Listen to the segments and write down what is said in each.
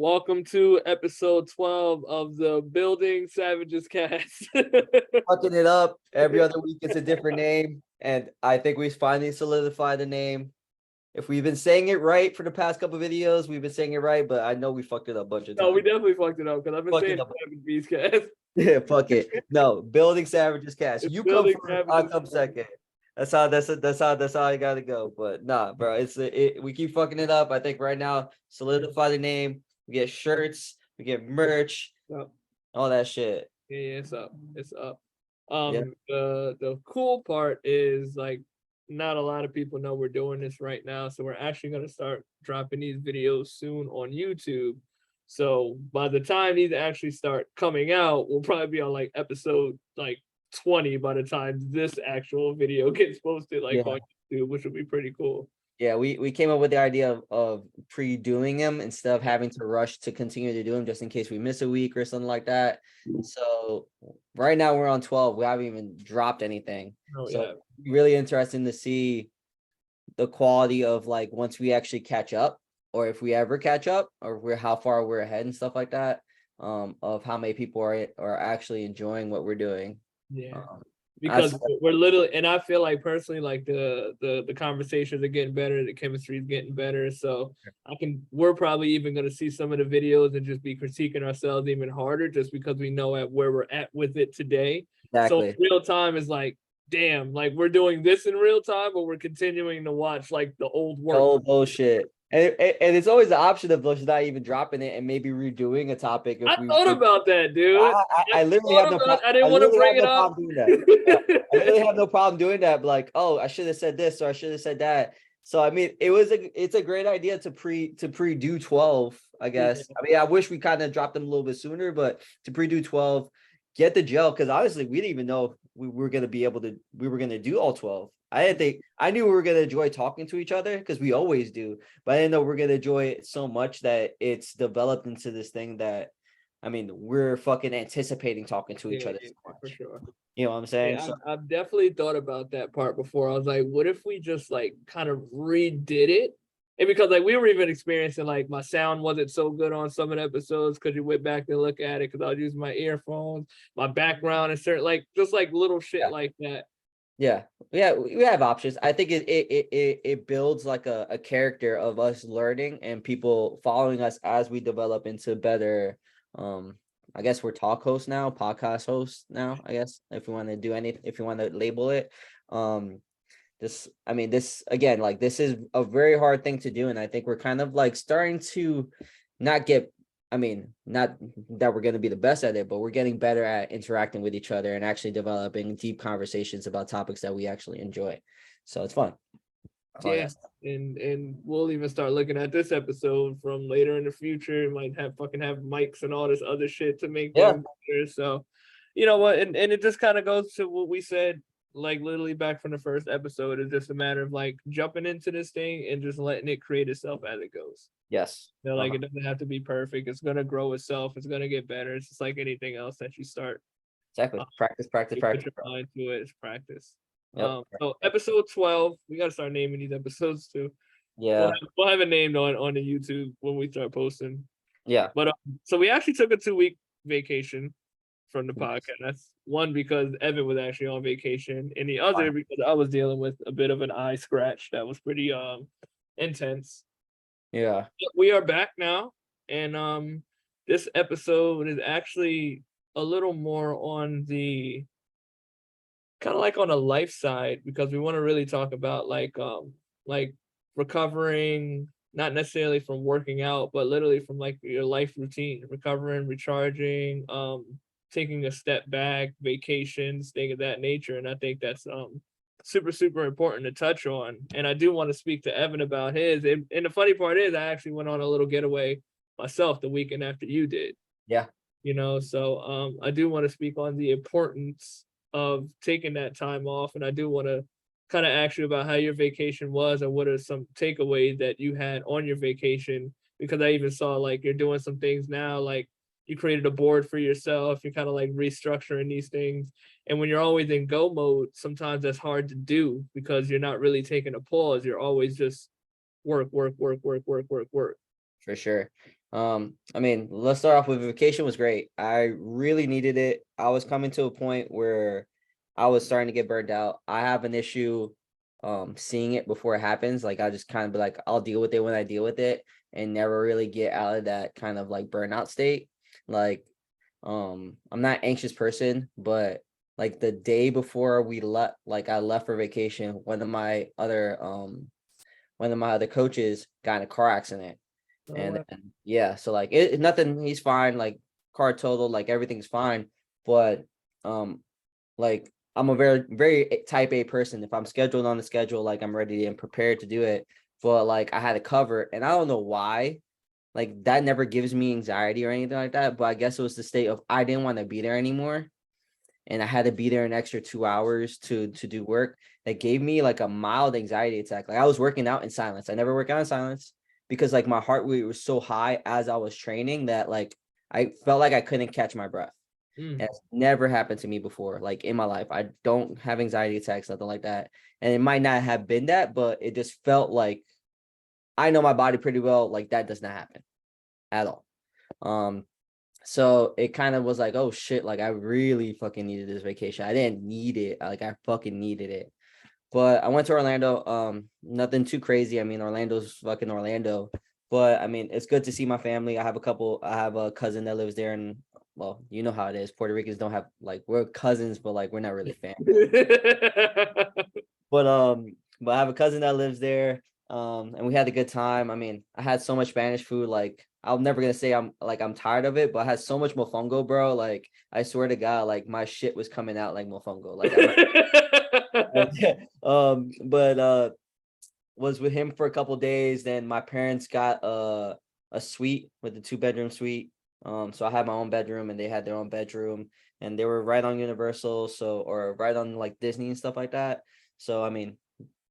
Welcome to episode 12 of the Building Savages cast. Fucking it up. Every other week it's a different name. And I think we finally solidified the name. If we've been saying it right for the past couple of videos, we've been saying it right, but I know we fucked it up a bunch of No, we times. definitely fucked it up because I've been Fuck saying it up. Savage Beast cast. Yeah, fuck it. No, Building Savages cast. It's You come Building first, I Savages come cast. second. That's how I gotta go. But nah, bro, we keep fucking it up. I think right now, solidify the name. We get shirts, we get merch, So, all that shit. yeah, it's up. It's up. Yeah. The cool part is like not a lot of people know we're doing this right now, so we're actually gonna start dropping these videos soon on YouTube. So by the time these actually start coming out, we'll probably be on like episode like 20 by the time this actual video gets posted like Yeah. on YouTube, which would be pretty cool. Yeah, we came up with the idea of pre-doing them instead of having to rush to continue to do them just in case we miss a week or something like that. So right now we're on 12. We haven't even dropped anything. Oh So yeah. really interesting to see the quality of like once we actually catch up, or if we ever catch up, or how far we're ahead and stuff like that. Of how many people are actually enjoying what we're doing. Yeah. Um, Because that's we're literally, and I feel like personally, like the conversations are getting better, the chemistry is getting better. So we're probably even going to see some of the videos and just be critiquing ourselves even harder, just because we know at where we're at with it today. So exactly. real time is like, damn, like we're doing this in real time, but we're continuing to watch like the old work. Oh bullshit. And it's always the option of just not even dropping it and maybe redoing a topic if I we thought about that, dude. I literally have no I didn't I want to literally bring have it no up. problem doing that. I literally have no problem doing that. Like, oh, I should have said this or I should have said that. So I mean, it's a great idea to pre-do 12, I guess. Yeah. I mean, I wish we kind of dropped them a little bit sooner, but to pre-do 12, get the gel, because honestly, we didn't even know if we were gonna do all 12. I didn't think I knew we were gonna enjoy talking to each other because we always do, but I didn't know we're gonna enjoy it so much that it's developed into this thing that, I mean, we're fucking anticipating talking to each Yeah, other yeah, so for much. sure. You know what I'm saying? Yeah, So I've definitely thought about that part before. I was like, what if we just like kind of redid it? And because like we were even experiencing like my sound wasn't so good on some of the episodes because you went back to look at it because I was using my earphones, my background and certain like just like little shit yeah, like that. yeah, we have options. I think it builds like a character of us learning and people following us as we develop into better. I guess we're talk hosts now, podcast hosts now, I guess, if we want to do anything, if you want to label it. This again, like this is a very hard thing to do, and I think we're kind of like starting to not get, I mean, not that we're going to be the best at it, but we're getting better at interacting with each other and actually developing deep conversations about topics that we actually enjoy. So it's fun. That's all I Yeah. guess. And we'll even start looking at this episode from later in the future. It might have mics and all this other shit to make Yeah, things better. So you know what, and it just kind of goes to what we said, like literally back from the first episode. It's just a matter of like jumping into this thing and just letting it create itself as it goes. yes. You know, like it doesn't have to be perfect. It's gonna grow itself. It's gonna get better. It's just like anything else that you start. Exactly. Practice, practice, You put practice. your mind to it. It's practice. Yep. So episode 12, we gotta start naming these episodes too. Yeah. We'll have it named on the YouTube when we start posting. Yeah. But so we actually took a 2-week vacation from the podcast. That's one because Evan was actually on vacation, and the other because I was dealing with a bit of an eye scratch that was pretty intense. Yeah. But we are back now, and this episode is actually a little more on the kind of like on a life side because we want to really talk about like recovering, not necessarily from working out, but literally from like your life routine, recovering, recharging, taking a step back, vacations, things of that nature. And I think that's super important to touch on. And I do want to speak to Evan about his. And the funny part is I actually went on a little getaway myself the weekend after you did. Yeah. You know, so I do want to speak on the importance of taking that time off, and I do want to kind of ask you about how your vacation was and what are some takeaways that you had on your vacation, because I even saw like you're doing some things now, like you created a board for yourself, you're kind of like restructuring these things. And when you're always in go mode, sometimes that's hard to do because you're not really taking a pause. You're always just work. For sure. I mean, let's start off with vacation was great. I really needed it. I was coming to a point where I was starting to get burned out. I have an issue seeing it before it happens. Like I just kind of be like, I'll deal with it when I deal with it and never really get out of that kind of like burnout state. Like I'm not an anxious person, but like the day before we left, like I left for vacation, one of my other coaches got in a car accident. Oh, And wow. then, yeah, so like nothing, he's fine, like car total, like everything's fine. But um like I'm a very type A person. If I'm scheduled on the schedule, like I'm ready and prepared to do it. But like I had to cover it, and I don't know why. Like that never gives me anxiety or anything like that. But I guess it was the state of I didn't want to be there anymore. And I had to be there an extra 2 hours to do work. That gave me like a mild anxiety attack. Like I was working out in silence. I never work out in silence because like my heart rate was so high as I was training that like I felt like I couldn't catch my breath. Mm. It's never happened to me before, like in my life. I don't have anxiety attacks, nothing like that. And it might not have been that, but it just felt like I know my body pretty well. Like that does not happen at all. Um, so it kind of was like, oh shit, like I really fucking needed this vacation. I didn't need it. Like I fucking needed it. But I went to Orlando. Nothing too crazy. I mean, Orlando's fucking Orlando. But I mean, it's good to see my family. I have a cousin that lives there, and well, you know how it is. Puerto Ricans don't have like we're cousins, but like we're not really family. But but I have a cousin that lives there. And we had a good time. I mean, I had so much Spanish food. Like I'm never gonna say I'm tired of it, but I had so much mofongo, bro. Like I swear to God, like my shit was coming out like mofongo. Like but was with him for a couple days. Then my parents got a suite with the 2 bedroom suite. So I had my own bedroom and they had their own bedroom, and they were right on Universal, so or right on like Disney and stuff like that. So I mean,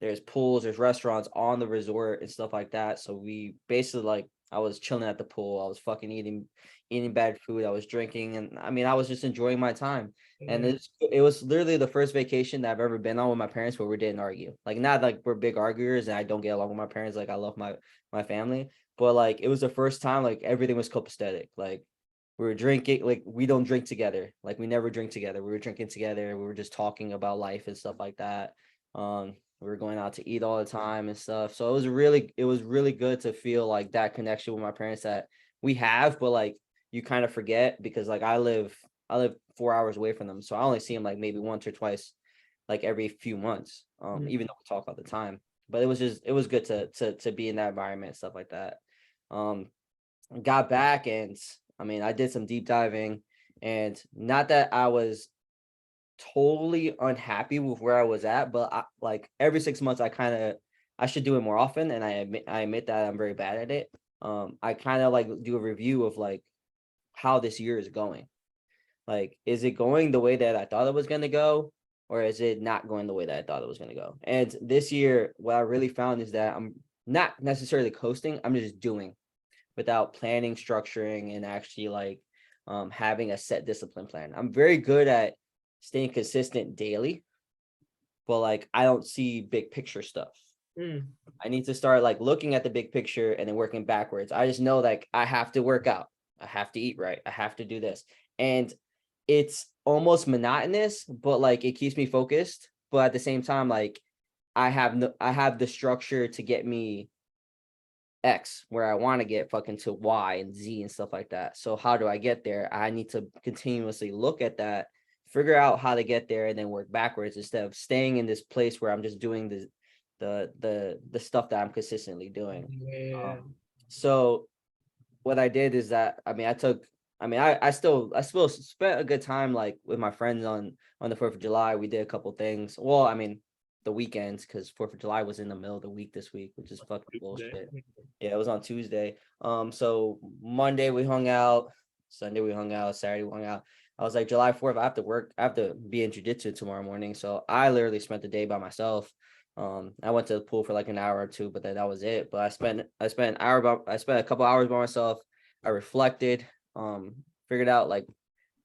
there's pools, there's restaurants on the resort and stuff like that. So we basically like I was chilling at the pool. I was fucking eating bad food. I was drinking, and I mean I was just enjoying my time. And Yeah. it was literally the first vacation that I've ever been on with my parents where we didn't argue. Like not like we're big arguers and I don't get along with my parents. Like I love my family, but like it was the first time like everything was copacetic. Like we were drinking, like we don't drink together. Like we never drink together. We were drinking together. We were just talking about life and stuff like that. We were going out to eat all the time and stuff. So it was really good to feel like that connection with my parents that we have, but like you kind of forget because like I live 4 hours away from them. So I only see them like maybe once or twice, like every few months. Mm. Even though we talk all the time. But it was good to be in that environment and stuff like that. Um, got back and I mean I did some deep diving, and not that I was totally unhappy with where I was at, but like every 6 months I should do it more often, and I admit that I'm very bad at it. I kind of like do a review of like how this year is going. Like, is it going the way that I thought it was going to go, or is it not going the way that I thought it was going to go? And this year, what I really found is that I'm not necessarily coasting. I'm just doing without planning, structuring, and actually like having a set discipline plan. I'm very good at staying consistent daily, but like I don't see big picture stuff. Mm. I need to start like looking at the big picture and then working backwards. I just know like I have to work out. I have to eat right. I have to do this. And it's almost monotonous, but like it keeps me focused. But at the same time, like I have the structure to get me X where I want to get fucking to Y and Z and stuff like that. So how do I get there? I need to continuously look at that, figure out how to get there, and then work backwards instead of staying in this place where I'm just doing the stuff that I'm consistently doing. Yeah. So what I did is that I mean I still spent a good time like with my friends on the 4th of July. We did a couple things. Well, I mean the weekends because 4th of July was in the middle of the week this week, which is fucking bullshit. Yeah, it was on Tuesday. So Monday we hung out, Sunday we hung out, Saturday we hung out. I was like July 4th, I have to work, I have to be in jiu-jitsu tomorrow morning. So I literally spent the day by myself. I went to the pool for like an hour or two, but then that was it. But I spent a couple hours by myself. I reflected, figured out like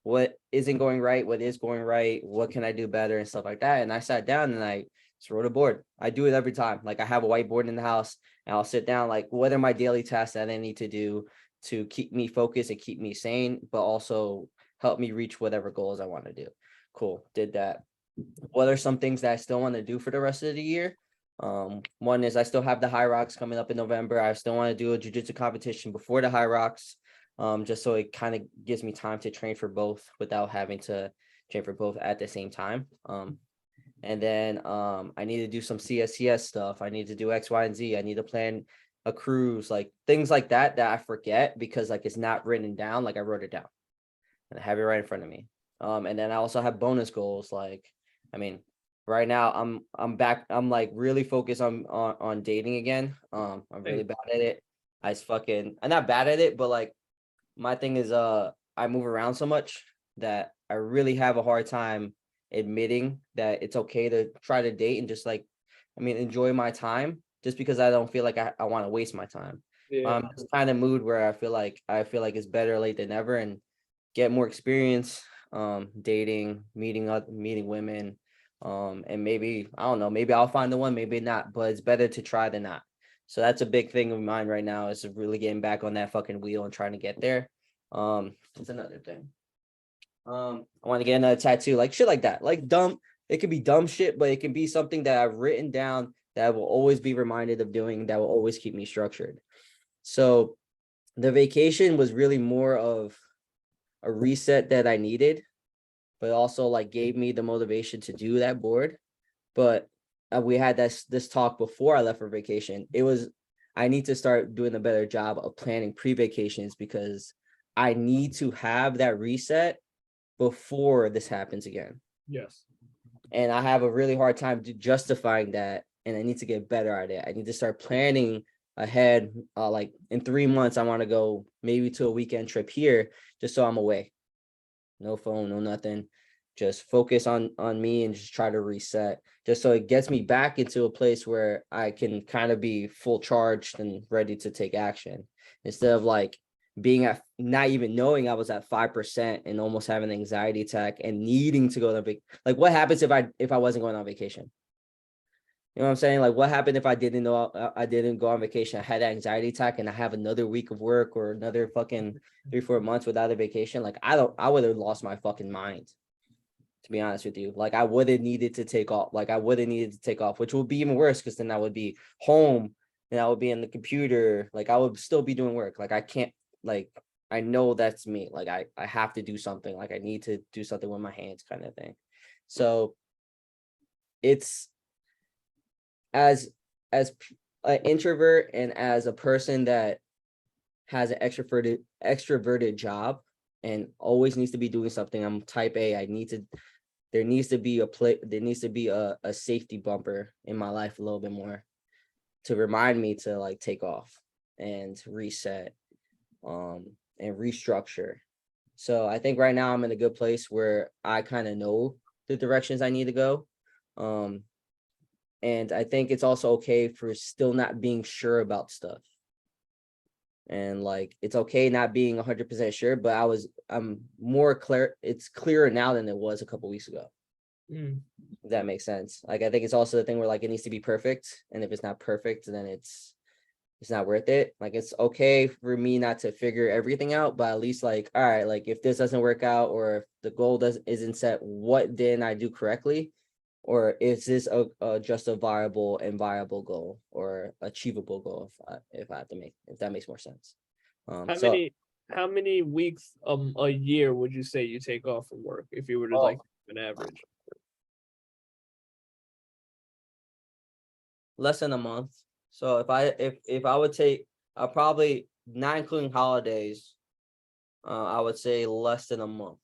what isn't going right, what is going right, what can I do better and stuff like that. And I sat down and I just wrote a board. I do it every time. Like I have a whiteboard in the house and I'll sit down, like, what are my daily tasks that I need to do to keep me focused and keep me sane, but also help me reach whatever goals I want to do. Cool. Did that. What are some things that I still want to do for the rest of the year? One is I still have the High Rocks coming up in November. I still want to do a jiu-jitsu competition before the High Rocks, just so it kind of gives me time to train for both without having to train for both at the same time. And then I need to do some CSCS stuff. I need to do X, Y, and Z. I need to plan a cruise, like things like that I forget because like it's not written down. Like I wrote it down and I have it right in front of me. And then I also have bonus goals. Like, I mean, right now I'm back. I'm like really focused on dating again. I'm really bad at it. I'm not bad at it, but like my thing is I move around so much that I really have a hard time admitting that it's okay to try to date and just like, I mean, enjoy my time just because I don't feel like I want to waste my time. Yeah. This kind of mood where I feel like it's better late than never and get more experience dating, meeting women. And maybe, I don't know, maybe I'll find the one, maybe not, but it's better to try than not. So that's a big thing of mine right now is really getting back on that fucking wheel and trying to get there. That's another thing. I want to get another tattoo, like shit like that. Like dumb, it could be dumb shit, but it can be something that I've written down that I will always be reminded of doing, that will always keep me structured. So the vacation was really more of a reset that I needed, but also like gave me the motivation to do that board. But we had this talk before I left for vacation. I need to start doing a better job of planning pre-vacations because I need to have that reset before this happens again. Yes. And I have a really hard time justifying that. And I need to get better at it. I need to start planning ahead. Like in 3 months, I want to go maybe to a weekend trip here, just so I'm away. No phone, no nothing. Just focus on me and just try to reset, just so it gets me back into a place where I can kind of be full charged and ready to take action instead of like being at not even knowing I was at 5% and almost having an anxiety attack and needing to go to like what happens if I wasn't going on vacation? You know what I'm saying? Like what happened if I didn't know I didn't go on vacation? I had an anxiety attack and I have another week of work or another fucking 3-4 months without a vacation. Like I would have lost my fucking mind, to be honest with you. Like I would have needed to take off. Like I would have needed to take off, which would be even worse because then I would be home and I would be in the computer. Like I would still be doing work. Like I can't, like I know that's me. Like I have to do something. Like I need to do something with my hands kind of thing. So it's as an introvert and as a person that has an extroverted job and always needs to be doing something. I'm type A. There needs to be a safety bumper in my life a little bit more to remind me to like take off and reset and restructure. So I think right now I'm in a good place where I kind of know the directions I need to go. And I think it's also okay for still not being sure about stuff. And like it's okay not being 100% sure, but I'm more clear. It's clearer now than it was a couple weeks ago. If that makes sense. Like I think it's also the thing where like it needs to be perfect, and if it's not perfect, then it's not worth it. Like it's okay for me not to figure everything out, but at least like, all right, like if this doesn't work out or if the goal isn't set, what didn't I do correctly? Or is this just a viable goal or achievable goal if that makes more sense. So How many weeks a year would you say you take off from work if you were to like an average? less than a month. So if I would take, I'll probably, not including holidays, I would say less than a month.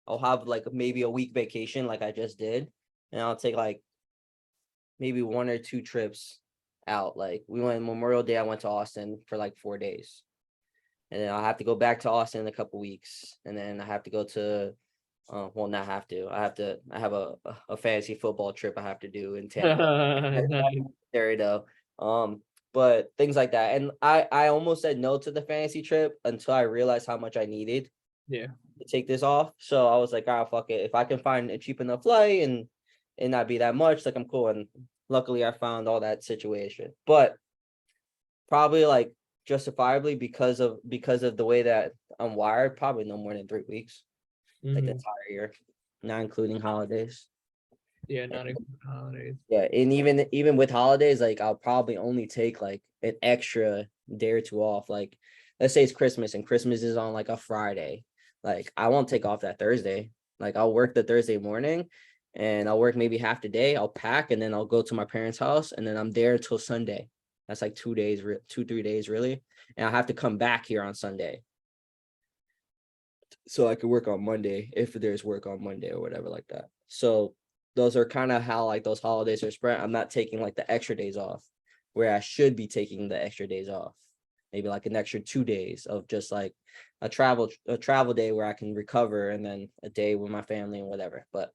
I'll have like maybe a week vacation like I just did, and I'll take like maybe 1 or 2 trips out. Like we went Memorial Day, I went to Austin for like 4 days. And then I'll have to go back to Austin in a couple weeks. And then I have to go to not have to. I have a fantasy football trip I have to do in Tampa. Nice. There you go. But things like that. And I almost said no to the fantasy trip until I realized how much I needed Yeah. to take this off. So I was like, ah, fuck it. If I can find a cheap enough flight and not be that much, like I'm cool. And luckily I found all that situation. But probably like justifiably because of the way that I'm wired, probably no more than 3 weeks, like the Mhm. entire year, not including holidays. Yeah, not including holidays. Yeah, and even with holidays, like I'll probably only take like an extra day or two off. Like, let's say it's Christmas and Christmas is on like a Friday. Like, I won't take off that Thursday. Like, I'll work the Thursday morning and I'll work maybe half the day. I'll pack and then I'll go to my parents' house and then I'm there until Sunday. That's like 2 days, 2, 3 days really. And I'll have to come back here on Sunday. So I could work on Monday if there's work on Monday or whatever like that. So those are kind of how like those holidays are spread. I'm not taking like the extra days off where I should be taking the extra days off. Maybe like an extra 2 days of just like a travel day where I can recover and then a day with my family and whatever. But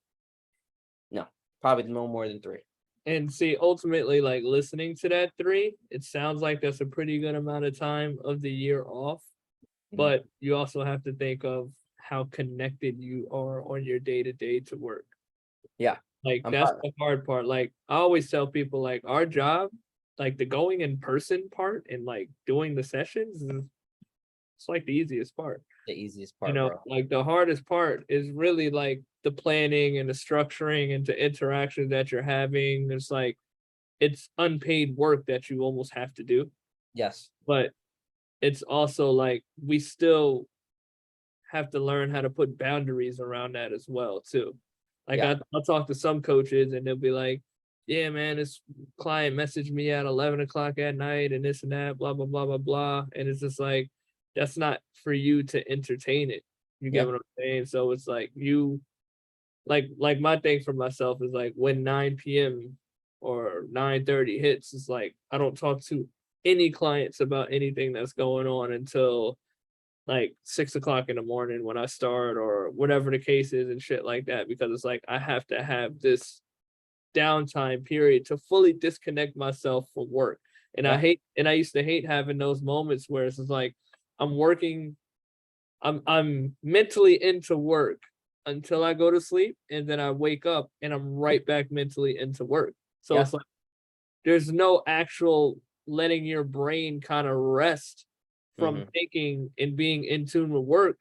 no, probably no more than 3. And see, ultimately, like listening to that 3, it sounds like that's a pretty good amount of time of the year off. But you also have to think of how connected you are on your day to day to work. Yeah. Like I'm that's proud. the hard part. Like I always tell people, like our job, like the going in person part and like doing the sessions is it's like the easiest part. The easiest part, bro. Like the hardest part is really like the planning and the structuring and the interactions that you're having. It's like it's unpaid work that you almost have to do, Yes. but it's also like we still have to learn how to put boundaries around that as well too. Like Yeah. I'll talk to some coaches and they'll be like, yeah, man, this client messaged me at 11 o'clock at night and this and that, blah, blah, blah, blah, blah. And it's just like, that's not for you to entertain it. You get Yeah. what I'm saying? So it's like you like my thing for myself is like when 9 p.m. or 9:30 hits, it's like I don't talk to any clients about anything that's going on until like 6 o'clock in the morning when I start or whatever the case is and shit like that, because it's like I have to have this downtime period to fully disconnect myself from work. And Yeah. I used to hate having those moments where it's just like I'm working, I'm mentally into work until I go to sleep and then I wake up and I'm right back mentally into work. So Yeah. it's like there's no actual letting your brain kind of rest from Hmm. thinking and being in tune with work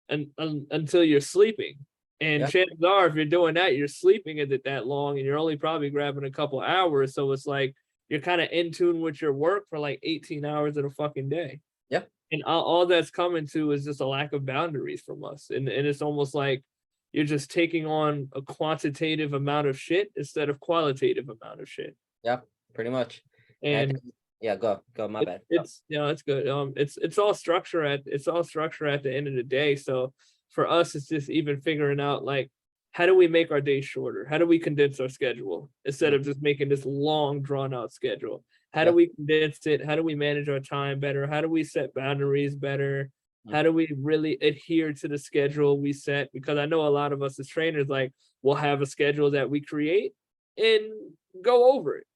until you're sleeping. And Yeah. chances are, if you're doing that, you're sleeping at it that long and you're only probably grabbing a couple hours. So it's like you're kind of in tune with your work for like 18 hours of a fucking day. Yeah. And all that's coming to is just a lack of boundaries from us. And it's almost like you're just taking on a quantitative amount of shit instead of qualitative amount of shit. Yeah. Pretty much. And I And think, yeah, go. My bad. Go. it's it's good. It's all structure at the end of the day. So for us, it's just even figuring out like how do we make our days shorter? How do we condense our schedule instead Mm. of just making this long drawn out schedule? How do Yeah. we condense it? How do we manage our time better? How do we set boundaries better? Mm. How do we really adhere to the schedule we set? Because I know a lot of us as trainers, like, we'll have a schedule that we create and go over it,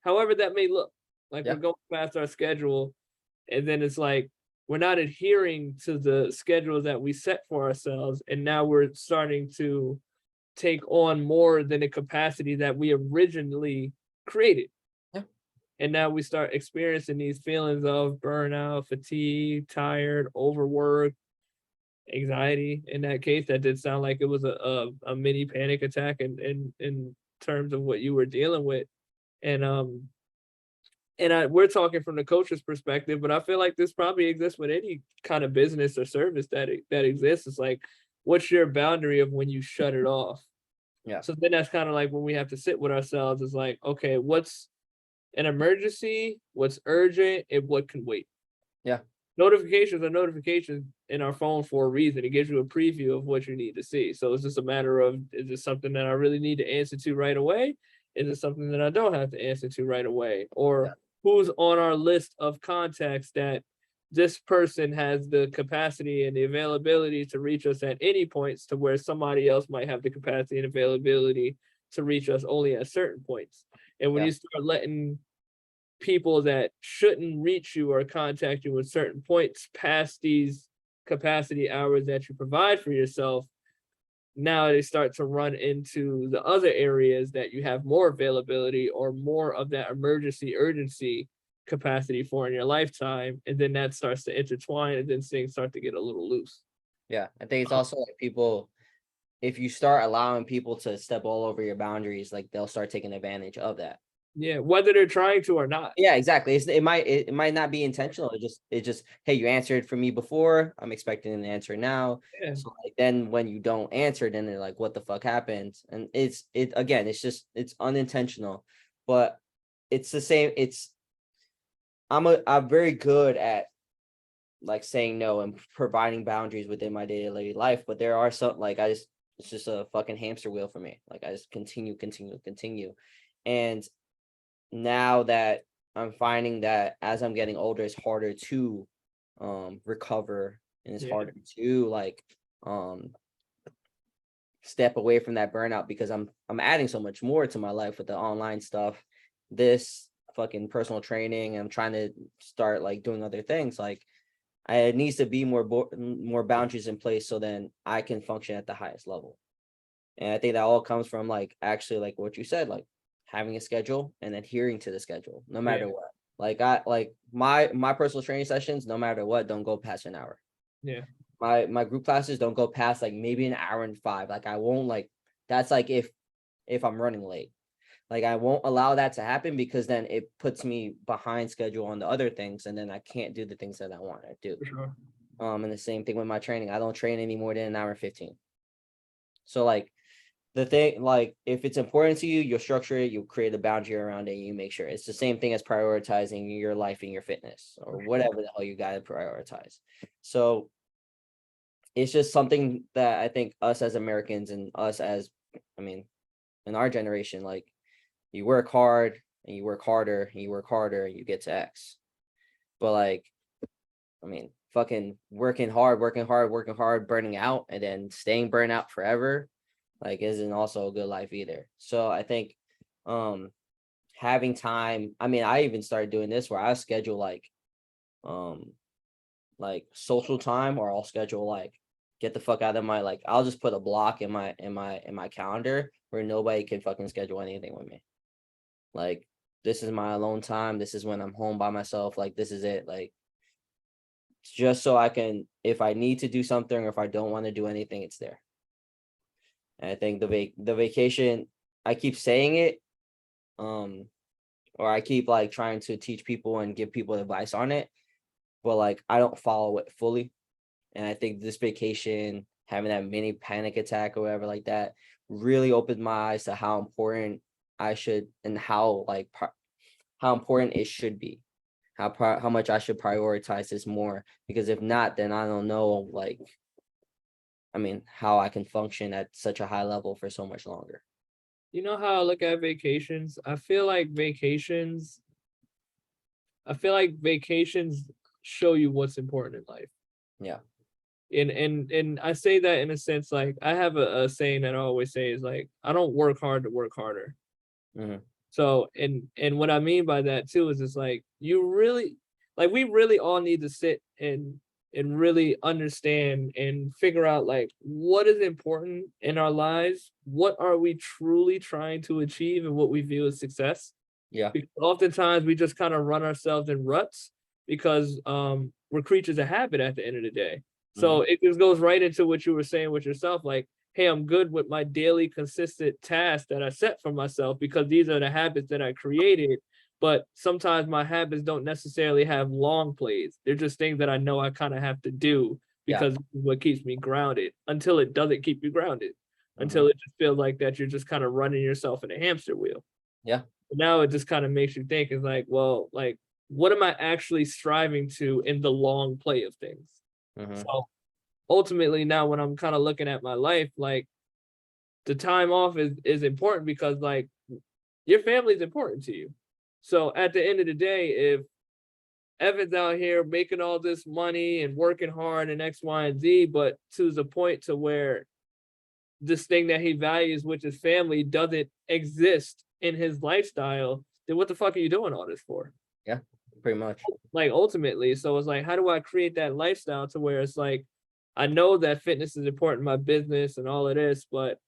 however that may look. Like we're Yeah. going past our schedule, and then it's like we're not adhering to the schedule that we set for ourselves, and now we're starting to take on more than the capacity that we originally created. Yeah. And now we start experiencing these feelings of burnout, fatigue, tired, overwork, anxiety. In that case, that did sound like it was a mini panic attack in terms of what you were dealing with. And we're talking from the coach's perspective, but I feel like this probably exists with any kind of business or service that exists. It's like, what's your boundary of when you shut it off? Yeah. So then that's kind of like when we have to sit with ourselves. It's like, okay, what's an emergency, what's urgent, and what can wait? Yeah. Notifications are notifications in our phone for a reason. It gives you a preview of what you need to see. So it's just a matter of, is it something that I really need to answer to right away? Is it something that I don't have to answer to right away? Or Yeah. who's on our list of contacts that this person has the capacity and the availability to reach us at any points, to where somebody else might have the capacity and availability to reach us only at certain points. And when Yeah. you start letting people that shouldn't reach you or contact you at certain points past these capacity hours that you provide for yourself, now they start to run into the other areas that you have more availability or more of that emergency urgency capacity for in your lifetime, and then that starts to intertwine, and then things start to get a little loose. Yeah, I think it's also like people, if you start allowing people to step all over your boundaries, like they'll start taking advantage of that. Yeah, whether they're trying to or not. Yeah, exactly. It might not be intentional. It just hey, you answered for me before. I'm expecting an answer now. Yeah, So like then when you don't answer, then they're like, what the fuck happened? And it again, it's unintentional, but it's the same. I'm very good at like saying no and providing boundaries within my daily life, but there are some like it's just a fucking hamster wheel for me. Like I just continue. And now that I'm finding that as I'm getting older, it's harder to recover, and it's yeah, harder to like um step away from that burnout, because I'm adding so much more to my life with the online stuff, this fucking personal training. I'm trying to start like doing other things. Like it needs to be more boundaries in place so then I can function at the highest level. And I think that all comes from like actually like what you said, like having a schedule and adhering to the schedule no yeah, matter what. Like I like my personal training sessions, no matter what, don't go past an hour. yeah, My group classes don't go past like maybe an hour and five. Like I won't like that's like if I'm running late. Like I won't allow that to happen, because then it puts me behind schedule on the other things, and then I can't do the things that I want to do. for sure. And the same thing with my training. I don't train any more than an hour and 15. So like the thing, like if it's important to you, you'll structure it, you'll create a boundary around it, you make sure. It's the same thing as prioritizing your life and your fitness or whatever the hell you gotta prioritize. So it's just something that I think us as Americans and us as, I mean, in our generation, like you work hard and you work harder and you work harder and you get to X. But like, I mean, fucking working hard, burning out, and then staying burnt out forever, like isn't also a good life either. So I think having time, I mean, I even started doing this where I schedule um like social time, or I'll schedule like get the fuck out of my, like I'll just put a block in my calendar where nobody can fucking schedule anything with me. Like this is my alone time. This is when I'm home by myself. Like this is it. Like just so I can, if I need to do something or if I don't want to do anything, it's there. And I think the vacation, I keep saying it, or I keep like trying to teach people and give people advice on it, but like I don't follow it fully. And I think this vacation, having that mini panic attack or whatever like that, really opened my eyes to how important I should, and how like how important it should be, how much I should prioritize this more. Because if not, then I don't know, like, I mean, how I can function at such a high level for so much longer. You know how I look at vacations? I feel like vacations show you what's important in life. Yeah. And I say that in a sense, like I have a saying that I always say is like, I don't work hard to work harder. Hmm. So and what I mean by that too is it's like you really, like we really all need to sit and really understand and figure out like what is important in our lives, what are we truly trying to achieve, and what we view as success. Yeah. Because oftentimes we just kind of run ourselves in ruts because we're creatures of habit at the end of the day. Hmm. So it just goes right into what you were saying with yourself, like, hey, I'm good with my daily consistent tasks that I set for myself because these are the habits that I created. But sometimes my habits don't necessarily have long plays. They're just things that I know I kind of have to do Yeah. because what keeps me grounded until it doesn't keep you grounded, Hmm. until it just feels like that you're just kind of running yourself in a hamster wheel. Yeah. But now it just kind of makes you think, is like, well, like, what am I actually striving to in the long play of things? Hmm. So ultimately now when I'm kind of looking at my life, like the time off is important because like your family is important to you. So at the end of the day, if Evan's out here making all this money and working hard and X, Y, and Z, but to the point to where this thing that he values, which is family, doesn't exist in his lifestyle, then what the fuck are you doing all this for? Yeah. Pretty much. Like ultimately, so it's like, how do I create that lifestyle to where it's like, I know that fitness is important in my business and all of this, but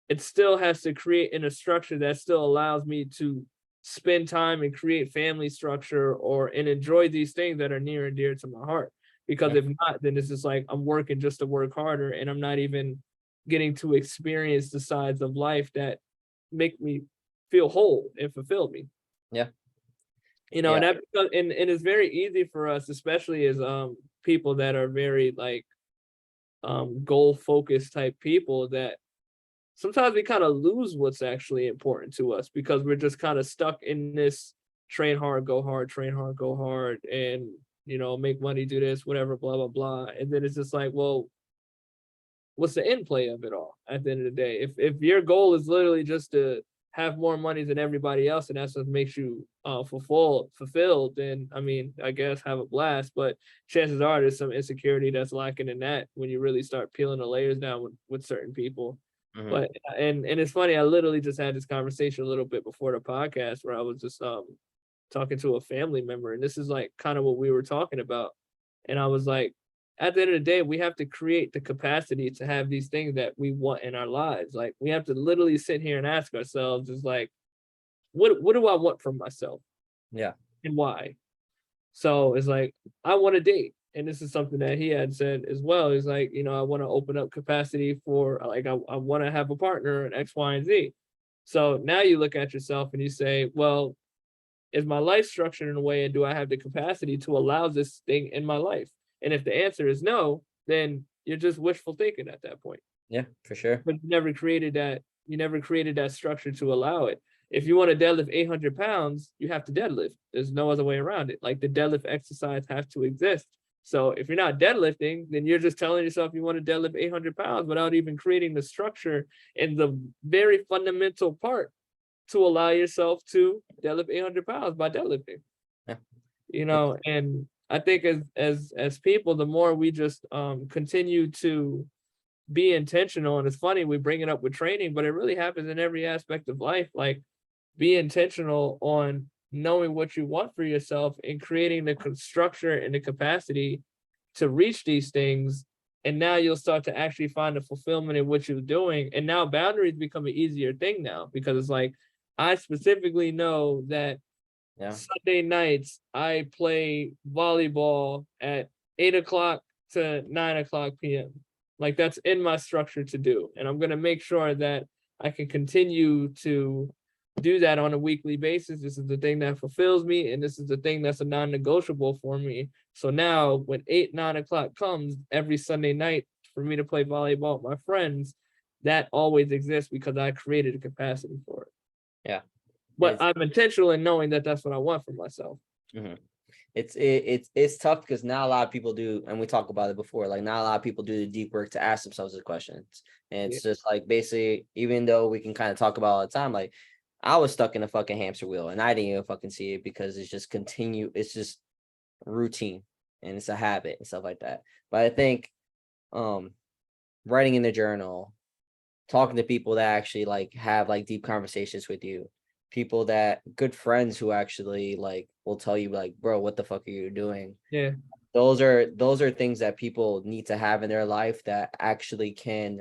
it still has to create in a structure that still allows me to spend time and create family structure and enjoy these things that are near and dear to my heart. Because Yeah. if not, then it's just like I'm working just to work harder, and I'm not even getting to experience the sides of life that make me feel whole and fulfill me. Yeah. And Yeah. and it's very easy for us, especially as people that are very like goal focused type people, that sometimes we kind of lose what's actually important to us because we're just kind of stuck in this train hard, go hard, train hard, go hard, and make money, do this, whatever, blah blah blah. And then it's just like, well, what's the end play of it all at the end of the day? If your goal is literally just to have more money than everybody else, and that's what makes you fulfilled, then I mean, I guess have a blast. But chances are there's some insecurity that's lacking in that when you really start peeling the layers down with certain people. Mhm. But and it's funny, I literally just had this conversation a little bit before the podcast where I was just talking to a family member, and this is like kind of what we were talking about. And I was like, at the end of the day, we have to create the capacity to have these things that we want in our lives. Like we have to literally sit here and ask ourselves, is like, what do I want from myself Yeah. and why? So it's like, I want to date. And this is something that he had said as well. He's like, I want to open up capacity for like I want to have a partner and X, Y, and Z. So now you look at yourself and you say, well, is my life structured in a way, and do I have the capacity to allow this thing in my life? And if the answer is no, then you're just wishful thinking at that point. Yeah, for sure. But you never created that structure to allow it. If you want to deadlift 800 pounds, you have to deadlift. There's no other way around it. Like the deadlift exercise has to exist. So if you're not deadlifting, then you're just telling yourself you want to deadlift 800 pounds without even creating the structure and the very fundamental part to allow yourself to deadlift 800 pounds by deadlifting. Yeah. And I think as people, the more we just continue to be intentional, and it's funny we bring it up with training, but it really happens in every aspect of life. Like be intentional on knowing what you want for yourself and creating the structure and the capacity to reach these things. And now you'll start to actually find the fulfillment in what you're doing. And now boundaries become an easier thing now, because it's like, I specifically know that Yeah. Sunday nights I play volleyball at 8 o'clock to 9 o'clock p.m. Like that's in my structure to do. And I'm gonna make sure that I can continue to do that on a weekly basis. This is the thing that fulfills me, and this is the thing that's a non-negotiable for me. So now when 8, 9 o'clock comes every Sunday night for me to play volleyball with my friends, that always exists because I created a capacity for it. Yeah. But It's I'm intentional in knowing that that's what I want for myself. mhm. It's tough because not a lot of people do, and we talked about it before. Like not a lot of people do the deep work to ask themselves the questions, and Yeah. it's just like basically, even though we can kind of talk about all the time, like I was stuck in a fucking hamster wheel, and I didn't even fucking see it because it's just it's just routine, and it's a habit and stuff like that. But I think, um, writing in the journal, talking to people that actually like have like deep conversations with you, people that good friends who actually like will tell you like, bro, what the fuck are you doing? Yeah. Those are things that people need to have in their life that actually can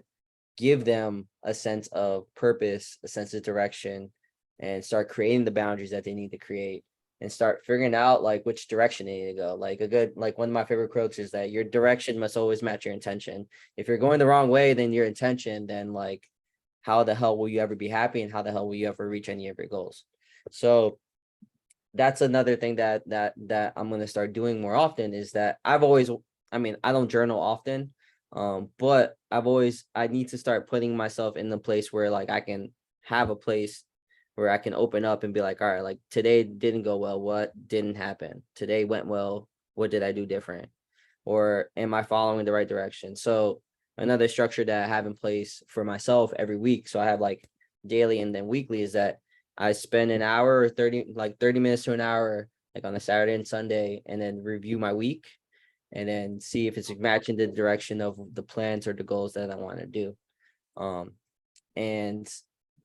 give them a sense of purpose, a sense of direction, and start creating the boundaries that they need to create and start figuring out like which direction they need to go. Like like one of my favorite quotes is that your direction must always match your intention. If you're going the wrong way than your intention, then like how the hell will you ever be happy, and how the hell will you ever reach any of your goals? So that's another thing that I'm going to start doing more often, is that I mean, I don't journal often, but I need to start putting myself in the place where like I can have a place where I can open up and be like, all right, like today didn't go well, what didn't happen? Today went well, what did I do different? Or am I following the right direction? So another structure that I have in place for myself every week, so I have like daily and then weekly, is that I spend an hour or 30 minutes to an hour, like on a Saturday and Sunday, and then review my week and then see if it's matching the direction of the plans or the goals that I want to do. And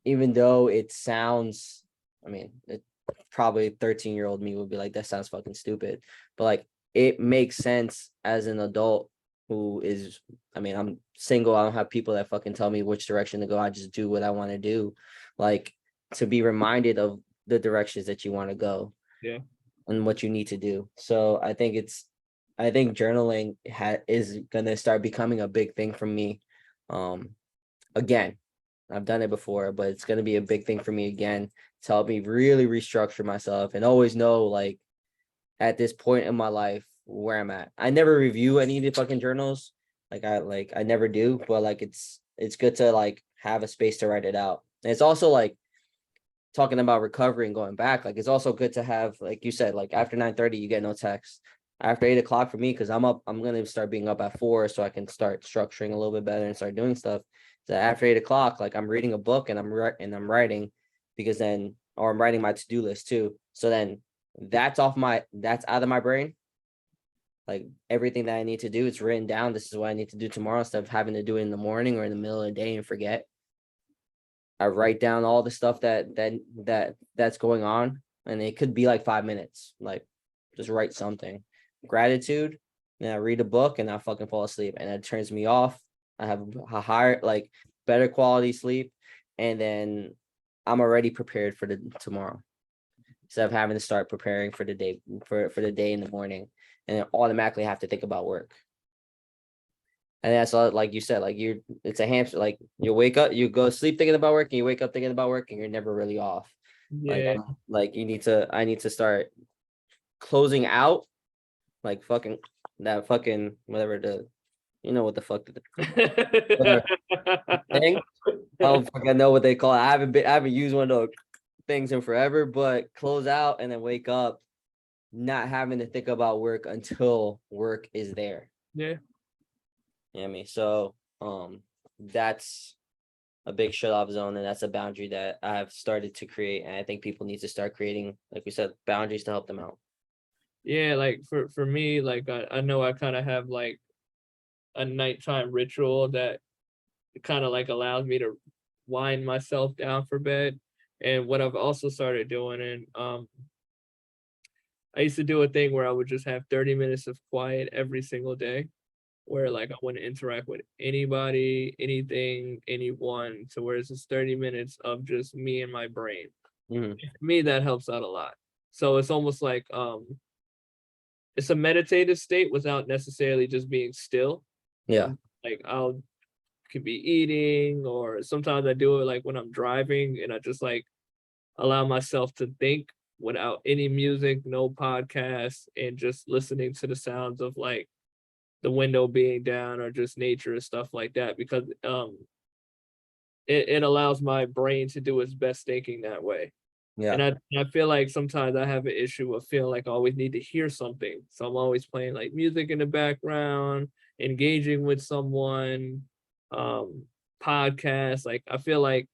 even though it sounds, I mean, probably 13-year-old me would be like, that sounds fucking stupid. But like, it makes sense as an adult who is, I mean, I'm single. I don't have people that fucking tell me which direction to go. I just do what I want to do. Like, to be reminded of the directions that you want to go Yeah. and what you need to do. So I think journaling is gonna start becoming a big thing for me. Again, I've done it before, but it's gonna be a big thing for me again to help me really restructure myself and always know, like, at this point in my life where I'm at. I never review any of the fucking journals. I never do, but like it's good to like have a space to write it out. And it's also like talking about recovery and going back, like it's also good to have, like you said, like after 9:30 you get no text. After 8 o'clock for me, because I'm gonna start being up at 4 so I can start structuring a little bit better and start doing stuff. So after 8 o'clock, like I'm reading a book and I'm writing, because then, or I'm writing my to-do list too. So then that's out of my brain. Like everything that I need to do, it's written down. This is what I need to do tomorrow, instead of having to do it in the morning or in the middle of the day and forget. I write down all the stuff that's going on, and it could be like 5 minutes. Like just write something. Gratitude, and I read a book and I fucking fall asleep, and it turns me off. I have a higher, like better quality sleep, and then I'm already prepared for the tomorrow, instead of having to start preparing for the day for the day in the morning and then automatically have to think about work. And that's all, like you said, like it's a hamster. Like you wake up, you go to sleep thinking about work, and you wake up thinking about work, and you're never really off. Like Yeah. I need to start closing out, like fucking that fucking whatever what the fuck whatever thing. I don't fucking know what they call it. I haven't used one of those things in forever, but close out and then wake up, not having to think about work until work is there. Yeah. You know what I mean? So that's a big shut off zone, and that's a boundary that I've started to create. And I think people need to start creating, like we said, boundaries to help them out. Yeah, like for me, like I know I kind of have like a nighttime ritual that kind of like allows me to wind myself down for bed. And what I've also started doing, and I used to do a thing where I would just have 30 minutes of quiet every single day, where like I wouldn't interact with anybody, anything, anyone. So where it's just 30 minutes of just me and my brain. Mhm. For me, that helps out a lot. So it's almost like it's a meditative state without necessarily just being still. Yeah. Like I'll could be eating, or sometimes I do it like when I'm driving and I just like allow myself to think without any music, no podcasts, and just listening to the sounds of like the window being down or just nature and stuff like that, because it allows my brain to do its best thinking that way. Yeah. And I feel like sometimes I have an issue of feeling like I always need to hear something. So I'm always playing like music in the background, engaging with someone, um, podcasts. Like I feel like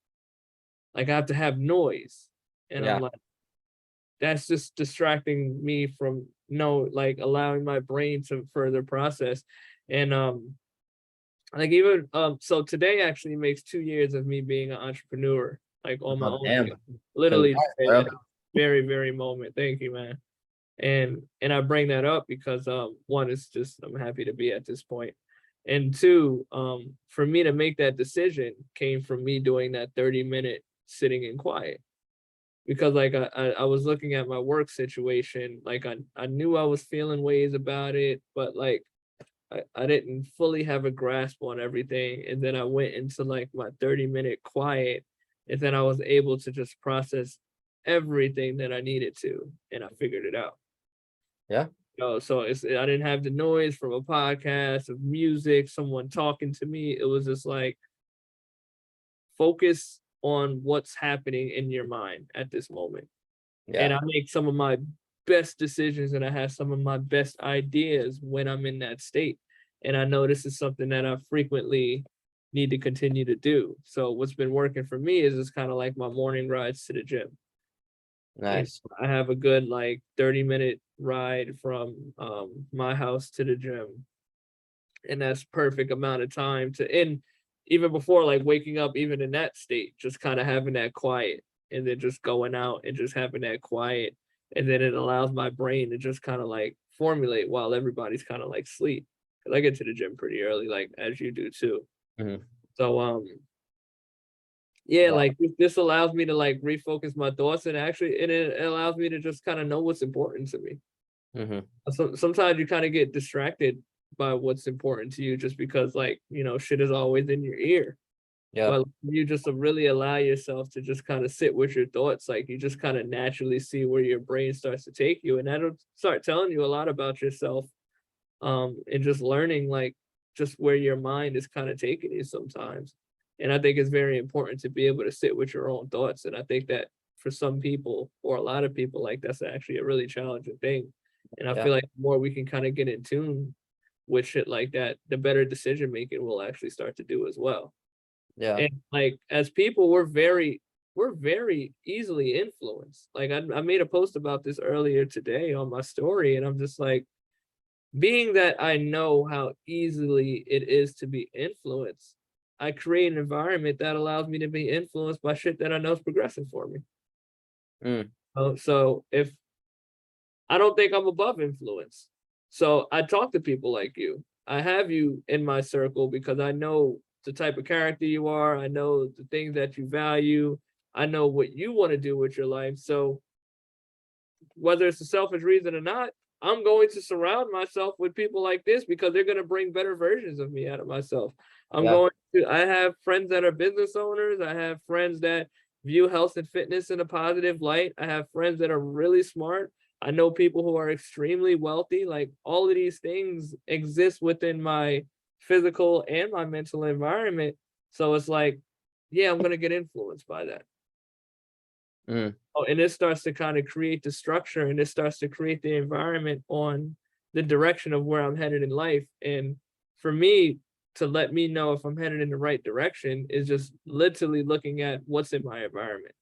I have to have noise. And I'm Yeah. like, that's just distracting me from no, like allowing my brain to further process. And like even so today actually makes 2 years of me being an entrepreneur, like on my Oh, own, damn. like literally Congrats, today, bro. at this very, very moment. Thank you, man. And I bring that up because one is just I'm happy to be at this point. And two, for me to make that decision came from me doing that 30-minute sitting in quiet. Because like I was looking at my work situation, like I knew I was feeling ways about it, but like I didn't fully have a grasp on everything. And then I went into like my 30-minute quiet, and then I was able to just process everything that I needed to, and I figured it out. Yeah. So I didn't have the noise from a podcast of music, someone talking to me. It was just like focus on what's happening in your mind at this moment. And Yeah. I make some of my best decisions and I have some of my best ideas when I'm in that state. And I know this is something that I frequently need to continue to do. So what's been working for me is just kind of like my morning rides to the gym. You know, Nice. I have a good like 30-minute ride from my house to the gym. And that's perfect amount of time to end even before like waking up, even in that state, just kind of having that quiet and then just going out and just having that quiet. And then it allows my brain to just kind of like formulate while everybody's kind of like sleep. Cause I get to the gym pretty early, like as you do too. Mhm. So Yeah, Yeah. like this allows me to like refocus my thoughts, and actually it allows me to just kind of know what's important to me. Hmm. So sometimes you kind of get distracted by what's important to you just because like, shit is always in your ear. Yeah. But you just really allow yourself to just kind of sit with your thoughts, like you just kind of naturally see where your brain starts to take you, and that'll start telling you a lot about yourself, and just learning like just where your mind is kind of taking you sometimes. And I think it's very important to be able to sit with your own thoughts. And I think that for some people or a lot of people, like that's actually a really challenging thing. And I Yeah. feel like the more we can kind of get in tune with shit like that, the better decision making we'll actually start to do as well. Yeah. And like as people, we're very easily influenced. Like I made a post about this earlier today on my story, and I'm just like, being that I know how easily it is to be influenced, I create an environment that allows me to be influenced by shit that I know is progressive for me. Mm. So if I don't think I'm above influence, so I talk to people like you. I have you in my circle because I know the type of character you are. I know the things that you value. I know what you want to do with your life. So whether it's a selfish reason or not, I'm going to surround myself with people like this because they're going to bring better versions of me out of myself. Yeah. I have friends that are business owners. I have friends that view health and fitness in a positive light. I have friends that are really smart. I know people who are extremely wealthy. Like all of these things exist within my physical and my mental environment. So it's like, yeah, I'm going to get influenced by that. Mm. Oh, and it starts to kind of create the structure, and it starts to create the environment on the direction of where I'm headed in life. And for me to let me know if I'm headed in the right direction is just literally looking at what's in my environment.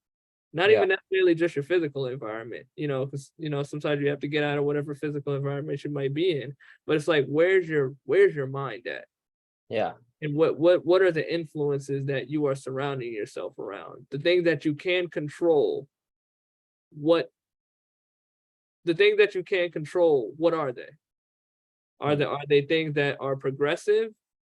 Not Yeah. even necessarily just your physical environment, because sometimes you have to get out of whatever physical environment you might be in. But it's like where's your mind at? Yeah. And what are the influences that you are surrounding yourself around? The things that you can control, what the things that you can't control, what are they? Mm. Are they things that are progressive,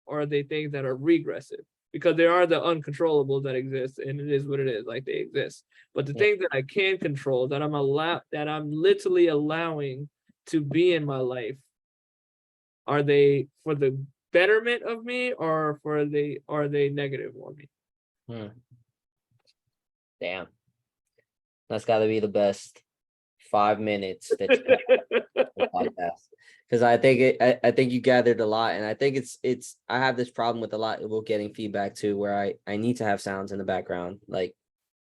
or are they things that are regressive? Because there are the uncontrollables that exist, and it is what it is, like they exist. But the Yeah. things that I can control, that I'm literally allowing to be in my life, are they for the betterment of me, or are they negative on me? Mm. Damn. That's got to be the best 5 minutes that you have on the podcast. Because I think you gathered a lot, and I think it's I have this problem with a lot with getting feedback too, where I need to have sounds in the background, like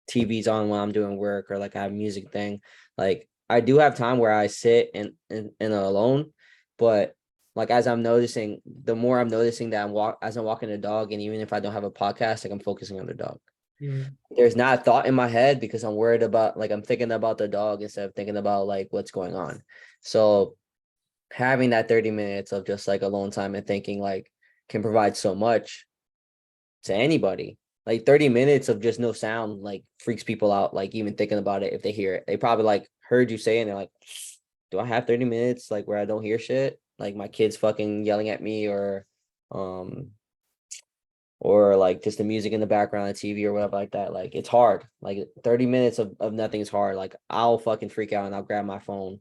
TV's on while I'm doing work, or like I have a music thing. Like I do have time where I sit and alone, but like as I'm noticing, the more I'm noticing that I'm walking the dog, and even if I don't have a podcast, like I'm focusing on the dog. Mm, There's not a thought in my head because I'm worried about, like, I'm thinking about the dog instead of thinking about like what's going on. So having that 30 minutes of just like alone time and thinking like can provide so much to anybody. Like 30 minutes of just no sound like freaks people out, like even thinking about it. If they hear it, they probably like heard you say it and they're like, do I have 30 minutes like where I don't hear shit, like my kids fucking yelling at me, um or like just the music in the background on TV or whatever like that. Like it's hard. Like 30 minutes of nothing is hard. Like I'll fucking freak out and I'll grab my phone,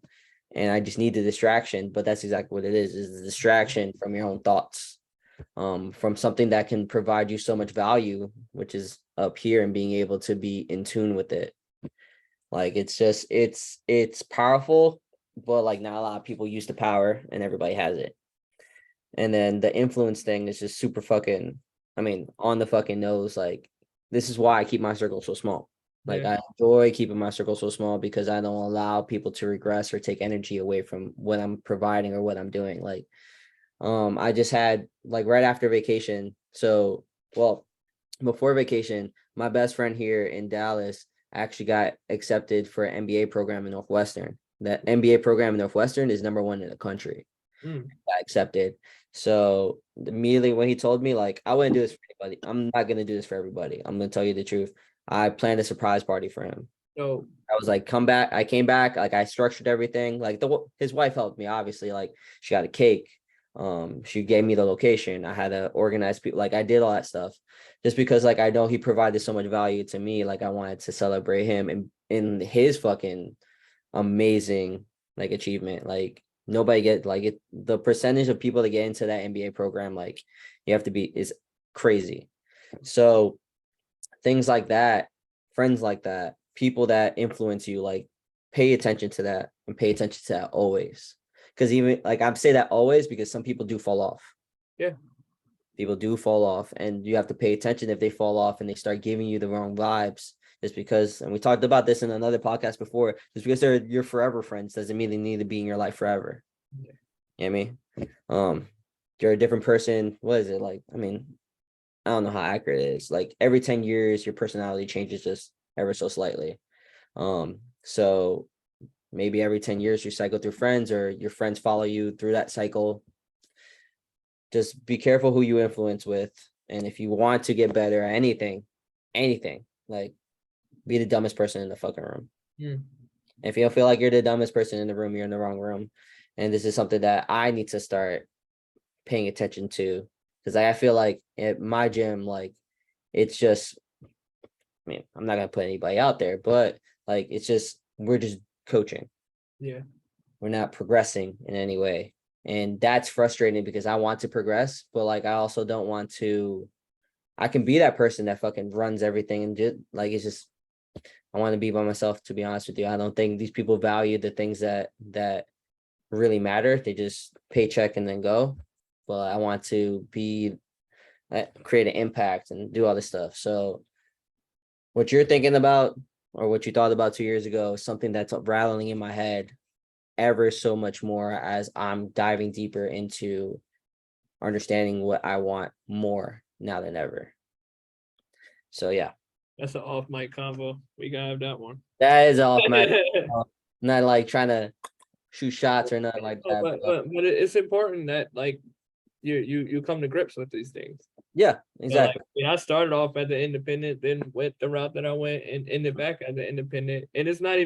and I just need the distraction. But that's exactly what it is the distraction from your own thoughts, from something that can provide you so much value, which is up here, and being able to be in tune with it. Like it's just it's powerful, but like not a lot of people use the power, and everybody has it. And then the influence thing is just super fucking, I mean, on the fucking nose. Like, this is why I keep my circle so small. Like, yeah. I enjoy keeping my circle so small because I don't allow people to regress or take energy away from what I'm providing or what I'm doing. Like, I just had like right after vacation. So, well, before vacation, my best friend here in Dallas actually got accepted for an MBA program in Northwestern. That MBA program in Northwestern is #1 in the country. Mm, Got accepted. So immediately when he told me, like, I wouldn't do this for anybody. I'm not gonna do this for everybody. I'm gonna tell you the truth. I planned a surprise party for him. so I was like, come back. I came back. Like I structured everything. Like his wife helped me, obviously. Like she got a cake. She gave me the location. I had to organize people. Like I did all that stuff just because like I know he provided so much value to me. Like I wanted to celebrate him and in his fucking amazing like achievement. Like nobody get like it. The percentage of people that get into that MBA program, like you have to be is crazy. So things like that, friends like that, people that influence you, like pay attention to that and pay attention to that always. Because even like I say that always because some people do fall off. Yeah. People do fall off, and you have to pay attention if they fall off and they start giving you the wrong vibes. Just because, and we talked about this in another podcast before, just because they're your forever friends doesn't mean they need to be in your life forever. Yeah. You know what I mean? You're a different person. What is it like? I mean, I don't know how accurate it is. Like every 10 years, your personality changes just ever so slightly. So maybe every 10 years you cycle through friends or your friends follow you through that cycle. Just be careful who you influence with. And if you want to get better at anything, like be the dumbest person in the fucking room. Mm. If you don't feel like you're the dumbest person in the room, you're in the wrong room. And this is something that I need to start paying attention to. Because I feel like at my gym, like it's just, I mean, I'm not gonna put anybody out there, but like it's just we're just coaching. Yeah. We're not progressing in any way. And that's frustrating because I want to progress, but like I also don't want to. I can be that person that fucking runs everything and just like it's just I want to be by myself, to be honest with you. I don't think these people value the things that really matter. They just paycheck and then go. But I want to be create an impact and do all this stuff. So what you're thinking about or what you thought about 2 years ago is something that's rattling in my head ever so much more as I'm diving deeper into understanding what I want more now than ever. So yeah. That's an off mic combo. We gotta have that one. That is off my not like trying to shoot shots or nothing like Oh, that. but it's important that like you come to grips with these things. Yeah, So, like, exactly. I started off as an independent, then went the route that I went and ended back as an independent. And it's not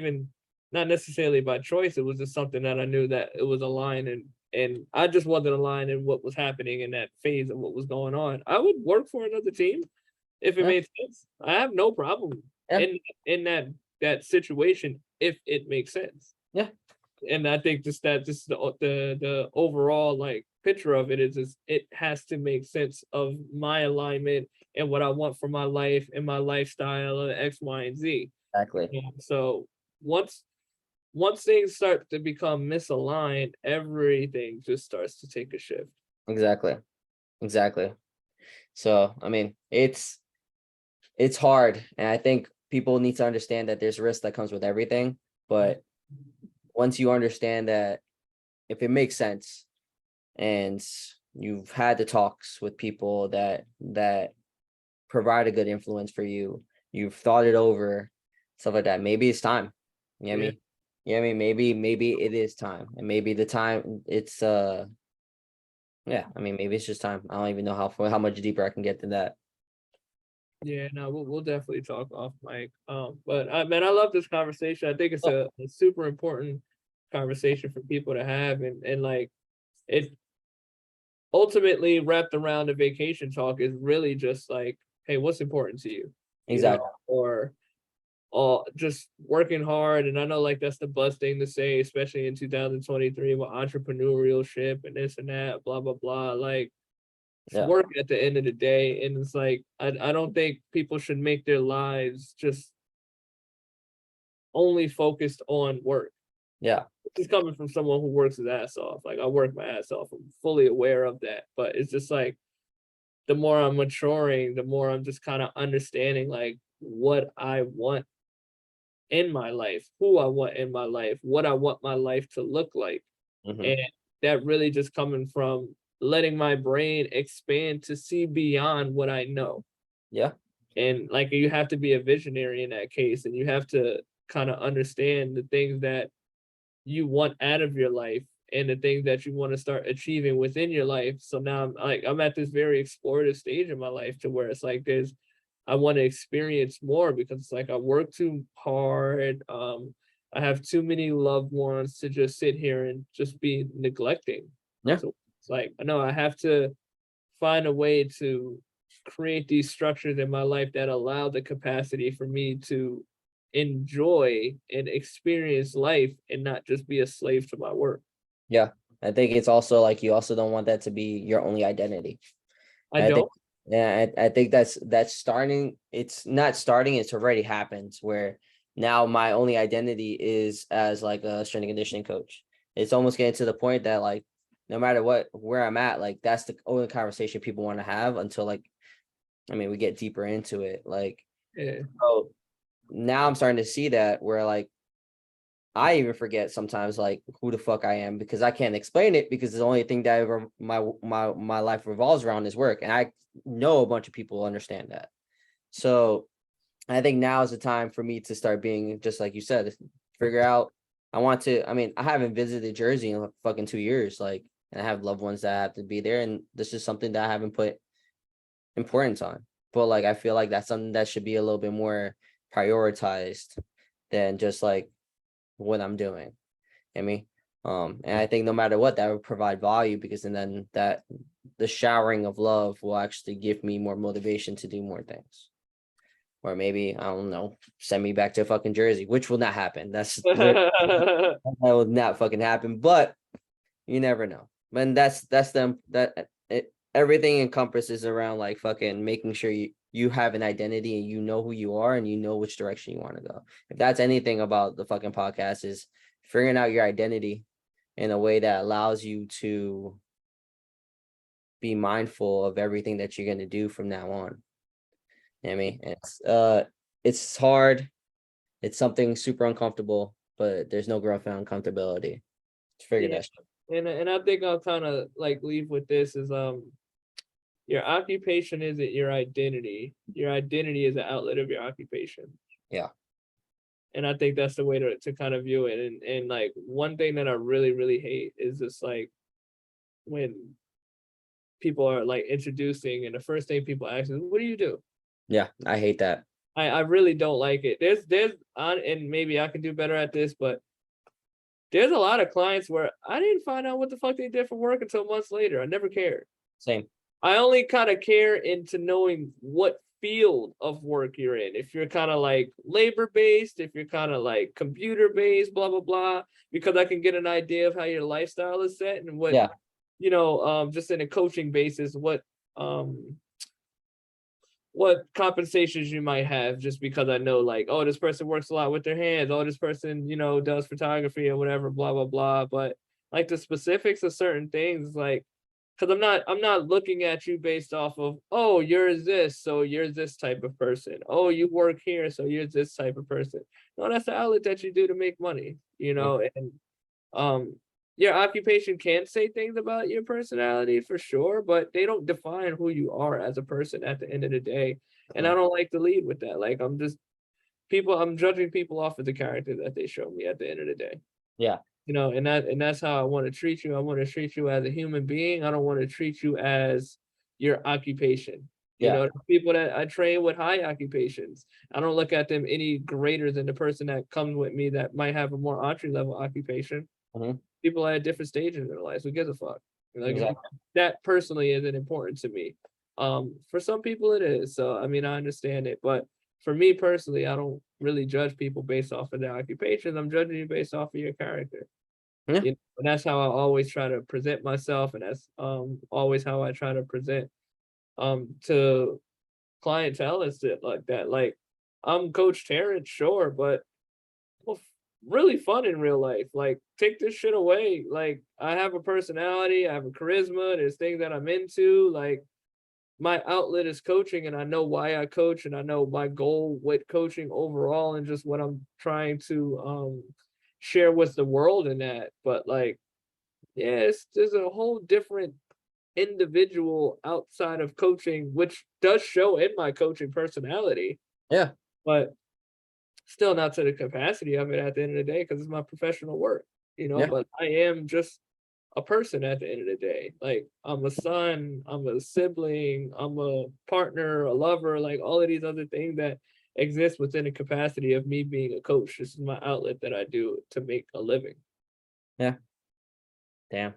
necessarily by choice. It was just something that I knew that it was aligned and I just wasn't aligned in what was happening in that phase of what was going on. I would work for another team if it Yeah, made sense. I have no problem yeah, in that situation if it makes sense. yeah, And I think just the overall like picture of it is it has to make sense of my alignment and what I want for my life and my lifestyle and X, Y, and Z. exactly. So once once things start to become misaligned, everything just starts to take a shift. Exactly. Exactly. So I mean it's hard. And I think people need to understand that there's risk that comes with everything. But once you understand that if it makes sense and you've had the talks with people that provide a good influence for you, you've thought it over, stuff like that. Maybe it's time. You know what I Yeah. mean? You know what I mean? Maybe it is time. And maybe the time it's yeah, I mean maybe it's just time. I don't even know how much deeper I can get than that. Yeah, no, we'll definitely talk off mic. But man, I love this conversation. I think it's Oh, a super important conversation for people to have, and like it ultimately wrapped around the vacation talk is really just like, hey, what's important to you, exactly. or just working hard. And I know like that's the buzz thing to say, especially in 2023 with entrepreneurship and this and that, blah blah blah. Like it's Yeah. work at the end of the day. And it's like I don't think people should make their lives just only focused on work. Yeah. This is coming from someone who works his ass off. Like I work my ass off. I'm fully aware of that. But it's just like the more I'm maturing, the more I'm just kind of understanding like what I want in my life, who I want in my life, what I want my life to look like. Hmm. And that really just coming from letting my brain expand to see beyond what I know. Yeah. And like you have to be a visionary in that case, and you have to kind of understand the things that you want out of your life and the things that you want to start achieving within your life. So now I'm at this very explorative stage in my life to where it's like I want to experience more because it's like I work too hard. I have too many loved ones to just sit here and just be neglecting. Yeah. So It's like, no, I have to find a way to create these structures in my life that allow the capacity for me to enjoy and experience life and not just be a slave to my work. Yeah. I think it's also like you also don't want that to be your only identity. I I think don't. yeah, I think that's starting. It's not starting, it's already happened where now my only identity is as like a strength and conditioning coach. It's almost getting to the point that like no matter what where I'm at, like that's the only conversation people want to have until like I mean we get deeper into it. Like Yeah. so now I'm starting to see that where like I even forget sometimes like who the fuck I am because I can't explain it because the only thing that ever my life revolves around is work. And I know a bunch of people understand that. So I think now is the time for me to start being just like you said, figure out I mean, I haven't visited Jersey in like fucking 2 years, like, and I have loved ones that have to be there. And this is something that I haven't put importance on. But like I feel like that's something that should be a little bit more prioritized than just like what I'm doing. I mean, and I think no matter what, that would provide value because and then that the showering of love will actually give me more motivation to do more things. Or maybe, I don't know, send me back to fucking Jersey, which will not happen. That will not fucking happen, but you never know. And that's them that it everything encompasses around like fucking making sure you have an identity and you know who you are and you know which direction you want to go. If that's anything about the fucking podcast is figuring out your identity in a way that allows you to be mindful of everything that you're going to do from now on. You know what I mean? It's hard. It's something super uncomfortable, but there's no growth in uncomfortability. Figure Yeah. that shit. And I think I'll kind of like leave with this is your occupation isn't your identity. Your identity is the outlet of your occupation. Yeah. And I think that's the way to kind of view it. And like one thing that I really, really hate is just like when people are like introducing and the first thing people ask is, what do you do? Yeah. I hate that. I really don't like it. There's on and maybe I can do better at this, but there's a lot of clients where I didn't find out what the fuck they did for work until months later. I never cared. Same. I only kind of care into knowing what field of work you're in. If you're kind of like labor based, if you're kind of like computer based, blah blah blah, because I can get an idea of how your lifestyle is set and what Yeah. just in a coaching basis, what compensations you might have just because I know like, oh, this person works a lot with their hands, oh, this person, does photography or whatever, blah, blah, blah. But like the specifics of certain things, like, because I'm not looking at you based off of, oh, you're this, so you're this type of person. Oh, you work here, so you're this type of person. No, that's the outlet that you do to make money, Mm. and um your occupation can say things about your personality for sure, but they don't define who you are as a person at the end of the day. And I Mm. don't like to lead with that. Like I'm judging people off of the character that they show me at the end of the day. Yeah. And that's how I want to treat you. I want to treat you as a human being. I don't want to treat you as your occupation. Yeah. The people that I train with high occupations, I don't look at them any greater than the person that comes with me that might have a more entry level occupation. Hmm. People at different stages in their lives. Who gives a fuck? Like Exactly. that personally isn't important to me. For some people it is. So I mean, I understand it, but for me personally, I don't really judge people based off of their occupations. I'm judging you based off of your character. Yeah. And that's how I always try to present myself, and that's always how I try to present to clientele and shit like that. Like I'm Coach Terrance, sure, but well, really fun in real life. Like, take this shit away. Like, I have a personality, I have a charisma, there's things that I'm into. Like, my outlet is coaching, and I know why I coach, and I know my goal with coaching overall, and just what I'm trying to share with the world in that. But like, yeah, there's a whole different individual outside of coaching, which does show in my coaching personality, Yeah. but still not to the capacity of it at the end of the day because it's my professional work. Yeah. But I am just a person at the end of the day. Like I'm a son, I'm a sibling, I'm a partner, a lover, like all of these other things that exist within the capacity of me being a coach. This is my outlet that I do to make a living. Yeah. Damn.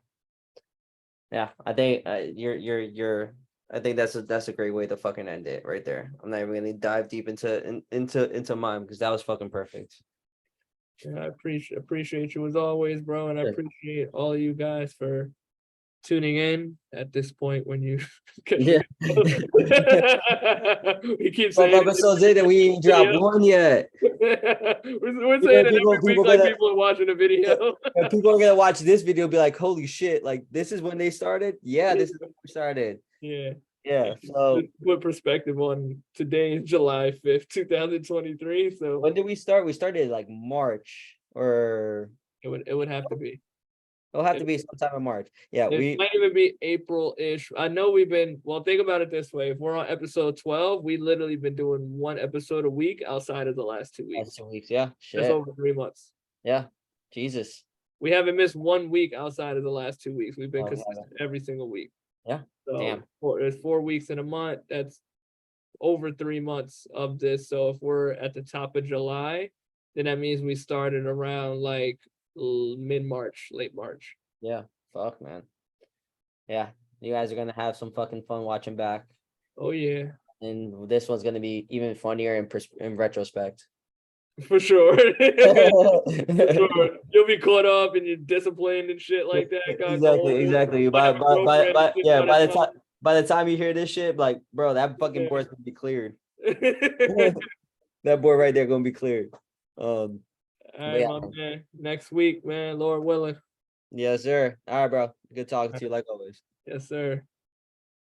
Yeah, I think you're. I think that's a great way to fucking end it right there. I'm not even gonna dive deep into mine because that was fucking perfect. Yeah, I appreciate you as always, bro, and I Sure. appreciate all of you guys for tuning in at this point when you catch Yeah. the we keep 12 saying episodes in and we ain't dropped video. one yet. We're You know, saying it every week people like gonna people are watching a video. people are gonna watch this video and be like, holy shit, like this is when they started? Yeah, this is when we started. Yeah. Yeah. So Just put perspective on today is July 5th, 2023. So when did we start? We started like March, or it would have to be. it'll have to It, be sometime in March. Yeah, it we might even be April-ish. I know we've been, well, think about it this way. If we're on episode 12, we literally been doing one episode a week outside of the last 2 weeks. last 2 weeks. Yeah. That's Shit. over 3 months. Yeah. Jesus. We haven't missed 1 week outside of the last 2 weeks. We've been Oh, we consistent haven't. every single week. Yeah. So Damn. there's 4 weeks in a month. That's over 3 months of this. So if we're at the top of July, then that means we started around like mid-March, late March. Yeah. Fuck, man. Yeah. You guys are gonna have some fucking fun watching back. Oh yeah, And this one's gonna be even funnier in retrospect. for sure. For Exactly, sure. You'll be caught up and you're disciplined and shit like that. Got exactly. might have a girlfriend and shit Yeah, by the time. by the time you hear this shit, like, bro, that fucking Yeah. board's gonna be cleared. That board right there gonna be cleared. All But right, yeah, my man. Next week, man. Lord willing. yes, sir. All right, bro. Good talking to you like always. Yes, sir.